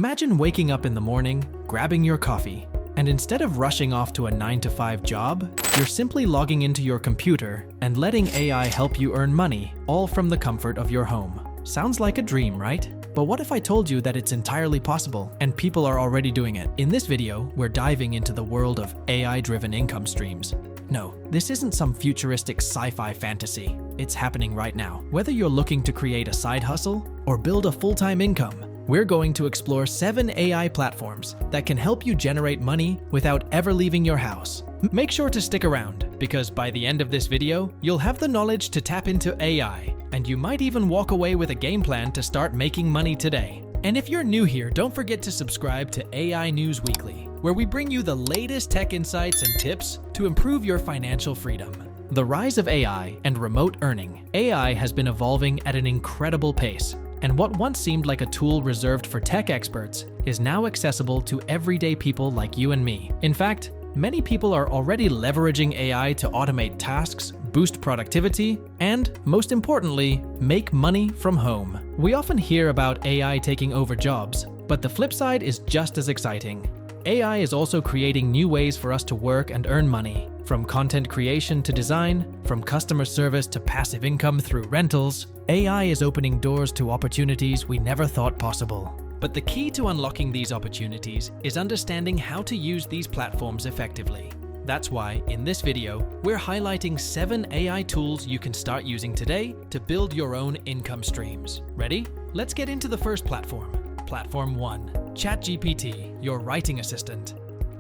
Imagine waking up in the morning, grabbing your coffee, and instead of rushing off to a 9-to-5 job, you're simply logging into your computer and letting AI help you earn money, all from the comfort of your home. Sounds like a dream, right? But what if I told you that it's entirely possible and people are already doing it? In this video, we're diving into the world of AI-driven income streams. No, this isn't some futuristic sci-fi fantasy. It's happening right now. Whether you're looking to create a side hustle or build a full-time income, we're going to explore 7 AI platforms that can help you generate money without ever leaving your house. Make sure to stick around, because by the end of this video, you'll have the knowledge to tap into AI, and you might even walk away with a game plan to start making money today. And if you're new here, don't forget to subscribe to AI News Weekly, where we bring you the latest tech insights and tips to improve your financial freedom. The rise of AI and remote earning. AI has been evolving at an incredible pace, and what once seemed like a tool reserved for tech experts is now accessible to everyday people like you and me. In fact, many people are already leveraging AI to automate tasks, boost productivity, and, most importantly, make money from home. We often hear about AI taking over jobs, but the flip side is just as exciting. AI is also creating new ways for us to work and earn money. From content creation to design, from customer service to passive income through rentals, AI is opening doors to opportunities we never thought possible. But the key to unlocking these opportunities is understanding how to use these platforms effectively. That's why, in this video, we're highlighting 7 AI tools you can start using today to build your own income streams. Ready? Let's get into the first platform. Platform 1. ChatGPT, your writing assistant.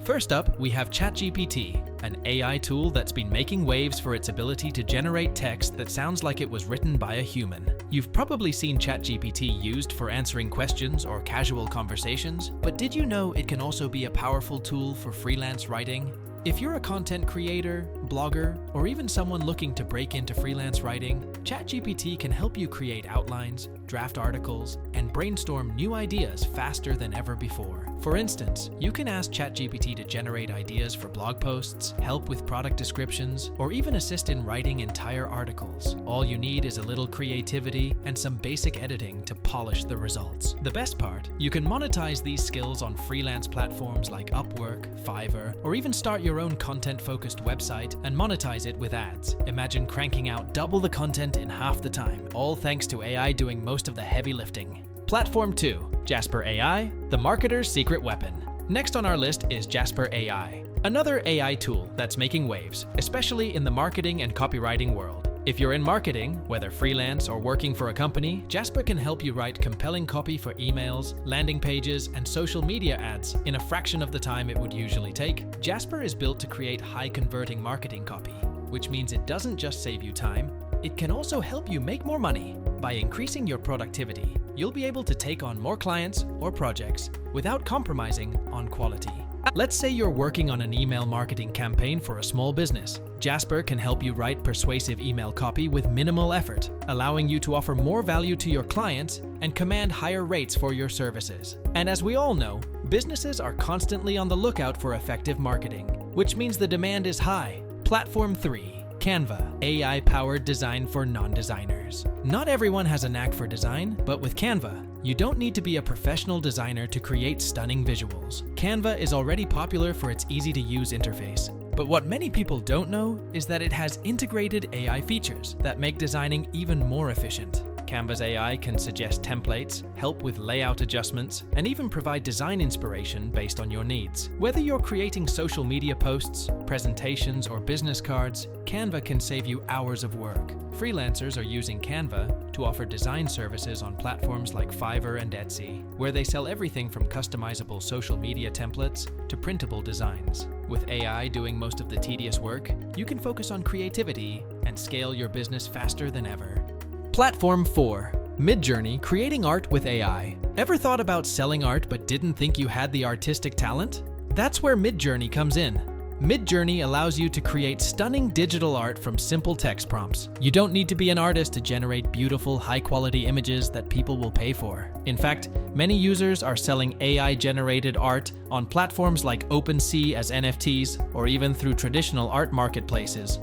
First up, we have ChatGPT, an AI tool that's been making waves for its ability to generate text that sounds like it was written by a human. You've probably seen ChatGPT used for answering questions or casual conversations, but did you know it can also be a powerful tool for freelance writing? If you're a content creator, blogger, or even someone looking to break into freelance writing, ChatGPT can help you create outlines, draft articles, and brainstorm new ideas faster than ever before. For instance, you can ask ChatGPT to generate ideas for blog posts, help with product descriptions, or even assist in writing entire articles. All you need is a little creativity and some basic editing to polish the results. The best part, you can monetize these skills on freelance platforms like Upwork, Fiverr, or even start your own content-focused website and monetize it with ads. Imagine cranking out double the content in half the time, all thanks to AI doing most of the heavy lifting. Platform 2. Jasper AI, the marketer's secret weapon. Next on our list is Jasper AI, another AI tool that's making waves, especially in the marketing and copywriting world. If you're in marketing, whether freelance or working for a company, Jasper can help you write compelling copy for emails, landing pages, and social media ads in a fraction of the time it would usually take. Jasper is built to create high-converting marketing copy, which means it doesn't just save you time, it can also help you make more money. By increasing your productivity, you'll be able to take on more clients or projects without compromising on quality. Let's say you're working on an email marketing campaign for a small business. Jasper can help you write persuasive email copy with minimal effort, allowing you to offer more value to your clients and command higher rates for your services. And as we all know, businesses are constantly on the lookout for effective marketing, which means the demand is high. Platform 3. Canva, AI-powered design for non-designers. Not everyone has a knack for design, but with Canva, you don't need to be a professional designer to create stunning visuals. Canva is already popular for its easy-to-use interface, but what many people don't know is that it has integrated AI features that make designing even more efficient. Canva's AI can suggest templates, help with layout adjustments, and even provide design inspiration based on your needs. Whether you're creating social media posts, presentations, or business cards, Canva can save you hours of work. Freelancers are using Canva to offer design services on platforms like Fiverr and Etsy, where they sell everything from customizable social media templates to printable designs. With AI doing most of the tedious work, you can focus on creativity and scale your business faster than ever. Platform 4. Midjourney, creating art with AI. Ever thought about selling art but didn't think you had the artistic talent? That's where Midjourney comes in. Midjourney allows you to create stunning digital art from simple text prompts. You don't need to be an artist to generate beautiful, high-quality images that people will pay for. In fact, many users are selling AI-generated art on platforms like OpenSea as NFTs, or even through traditional art marketplaces.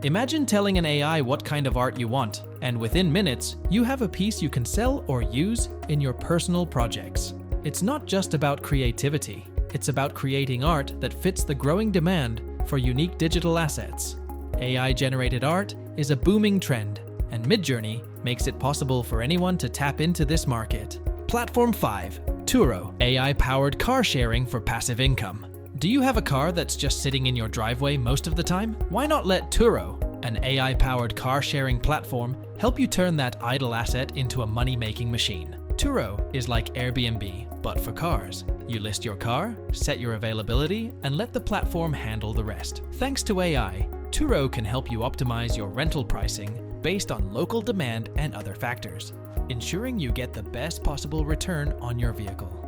Imagine telling an AI what kind of art you want, and within minutes, you have a piece you can sell or use in your personal projects. It's not just about creativity. It's about creating art that fits the growing demand for unique digital assets. AI-generated art is a booming trend, and Midjourney makes it possible for anyone to tap into this market. Platform 5. Turo, AI-powered car sharing for passive income. Do you have a car that's just sitting in your driveway most of the time? Why not let Turo, an AI-powered car-sharing platform, help you turn that idle asset into a money-making machine? Turo is like Airbnb, but for cars. You list your car, set your availability, and let the platform handle the rest. Thanks to AI, Turo can help you optimize your rental pricing based on local demand and other factors, ensuring you get the best possible return on your vehicle.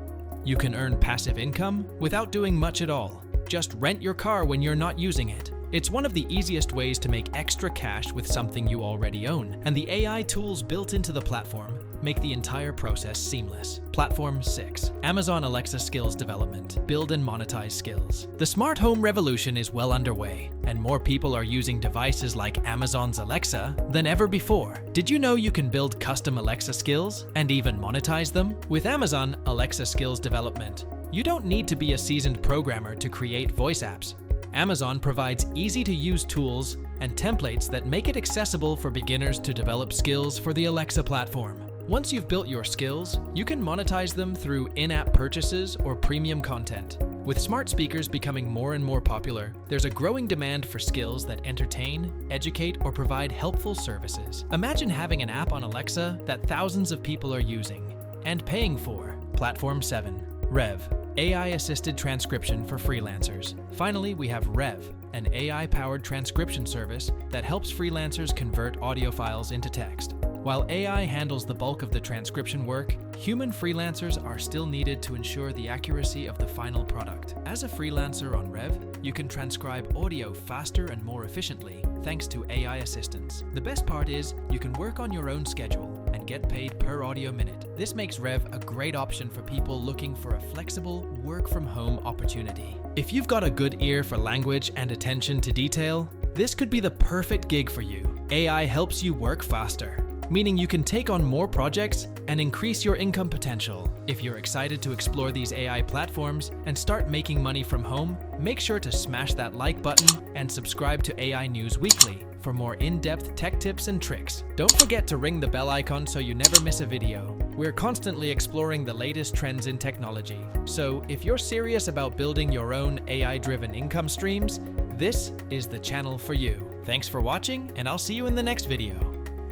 You can earn passive income without doing much at all. Just rent your car when you're not using it. It's one of the easiest ways to make extra cash with something you already own, and the AI tools built into the platform make the entire process seamless. Platform 6. Amazon Alexa Skills Development. Build and monetize skills. The smart home revolution is well underway, and more people are using devices like Amazon's Alexa than ever before. Did you know you can build custom Alexa skills and even monetize them? With Amazon Alexa Skills Development, you don't need to be a seasoned programmer to create voice apps. Amazon provides easy-to-use tools and templates that make it accessible for beginners to develop skills for the Alexa platform. Once you've built your skills, you can monetize them through in-app purchases or premium content. With smart speakers becoming more and more popular, there's a growing demand for skills that entertain, educate, or provide helpful services. Imagine having an app on Alexa that thousands of people are using and paying for. Platform 7. Rev, AI-assisted transcription for freelancers. Finally, we have Rev, an AI-powered transcription service that helps freelancers convert audio files into text. While AI handles the bulk of the transcription work, human freelancers are still needed to ensure the accuracy of the final product. As a freelancer on Rev, you can transcribe audio faster and more efficiently thanks to AI assistance. The best part is you can work on your own schedule and get paid per audio minute. This makes Rev a great option for people looking for a flexible work-from-home opportunity. If you've got a good ear for language and attention to detail, this could be the perfect gig for you. AI helps you work faster, meaning you can take on more projects and increase your income potential. If you're excited to explore these AI platforms and start making money from home, make sure to smash that like button and subscribe to AI News Weekly for more in-depth tech tips and tricks. Don't forget to ring the bell icon so you never miss a video. We're constantly exploring the latest trends in technology. So if you're serious about building your own AI-driven income streams, this is the channel for you. Thanks for watching, and I'll see you in the next video.